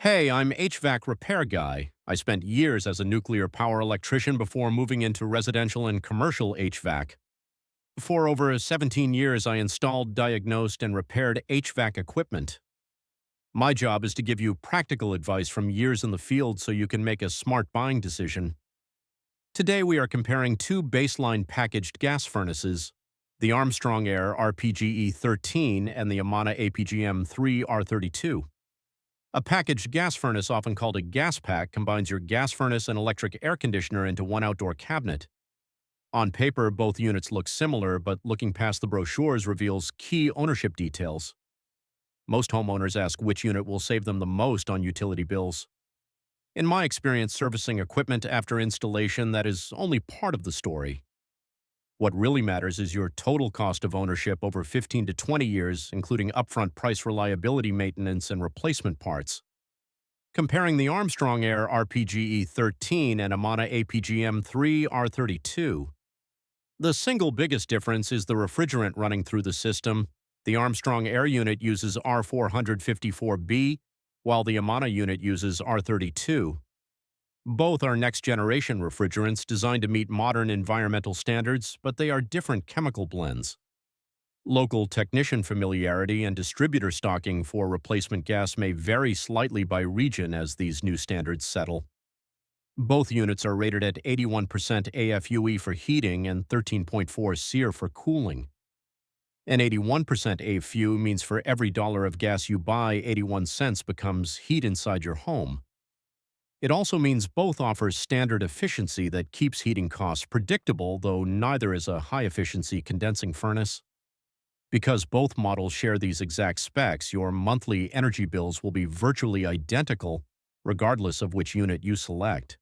Hey, I'm HVAC repair guy. I spent years as a nuclear power electrician before moving into residential and commercial HVAC. For over 17 years, I installed, diagnosed, and repaired HVAC equipment. My job is to give you practical advice from years in the field so you can make a smart buying decision. Today, we are comparing two baseline packaged gas furnaces, the Armstrong Air RPGE13 and the Amana APGM3 R32. A packaged gas furnace, often called a gas pack, combines your gas furnace and electric air conditioner into one outdoor cabinet. On paper, both units look similar, but looking past the brochures reveals key ownership details. Most homeowners ask which unit will save them the most on utility bills. In my experience servicing equipment after installation, that is only part of the story. What really matters is your total cost of ownership over 15 to 20 years, including upfront price, reliability, maintenance, and replacement parts. Comparing the Armstrong Air RPGE13 and Amana APGM3 R32. The single biggest difference is the refrigerant running through the system. The Armstrong Air unit uses R454B, while the Amana unit uses R32. Both are next-generation refrigerants designed to meet modern environmental standards, but they are different chemical blends. Local technician familiarity and distributor stocking for replacement gas may vary slightly by region as these new standards settle. Both units are rated at 81% AFUE for heating and 13.4 SEER for cooling. An 81% AFUE means for every dollar of gas you buy, 81 cents becomes heat inside your home. It also means both offer standard efficiency that keeps heating costs predictable, though neither is a high-efficiency condensing furnace. Because both models share these exact specs, your monthly energy bills will be virtually identical, regardless of which unit you select.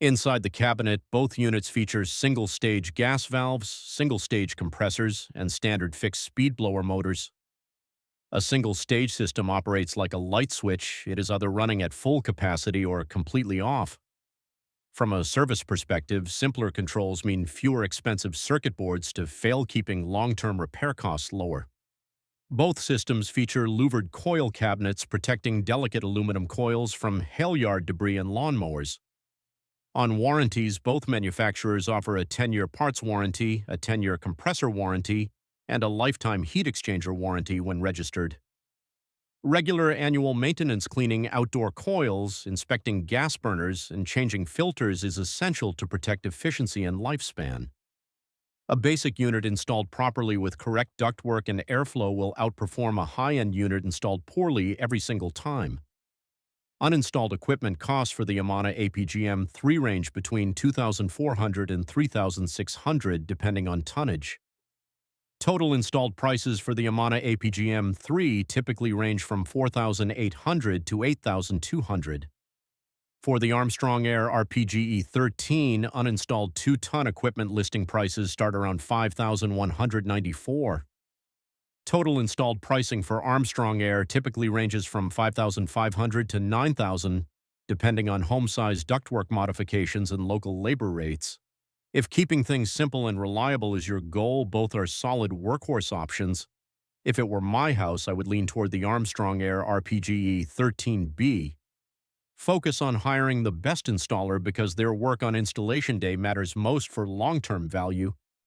Inside the cabinet, both units feature single-stage gas valves, single-stage compressors, and standard fixed-speed blower motors. A single-stage system operates like a light switch. It is either running at full capacity or completely off. From a service perspective, simpler controls mean fewer expensive circuit boards to fail, keeping long-term repair costs lower. Both systems feature louvered coil cabinets protecting delicate aluminum coils from halyard debris and lawnmowers. On warranties, both manufacturers offer a 10-year parts warranty, a 10-year compressor warranty, and a lifetime heat exchanger warranty when registered. Regular annual maintenance, cleaning outdoor coils, inspecting gas burners, and changing filters is essential to protect efficiency and lifespan. A basic unit installed properly with correct ductwork and airflow will outperform a high-end unit installed poorly every single time. Uninstalled equipment costs for the Amana APGM3 range between $2,400 and $3,600 depending on tonnage. Total installed prices for the Amana APGM3 typically range from $4,800 to $8,200. For the Armstrong Air RPGE13, uninstalled 2-ton equipment listing prices start around $5,194. Total installed pricing for Armstrong Air typically ranges from $5,500 to $9,000, depending on home size, ductwork modifications, and local labor rates. If keeping things simple and reliable is your goal, both are solid workhorse options. If it were my house, I would lean toward the Armstrong Air RPGE13B. Focus on hiring the best installer because their work on installation day matters most for long-term value.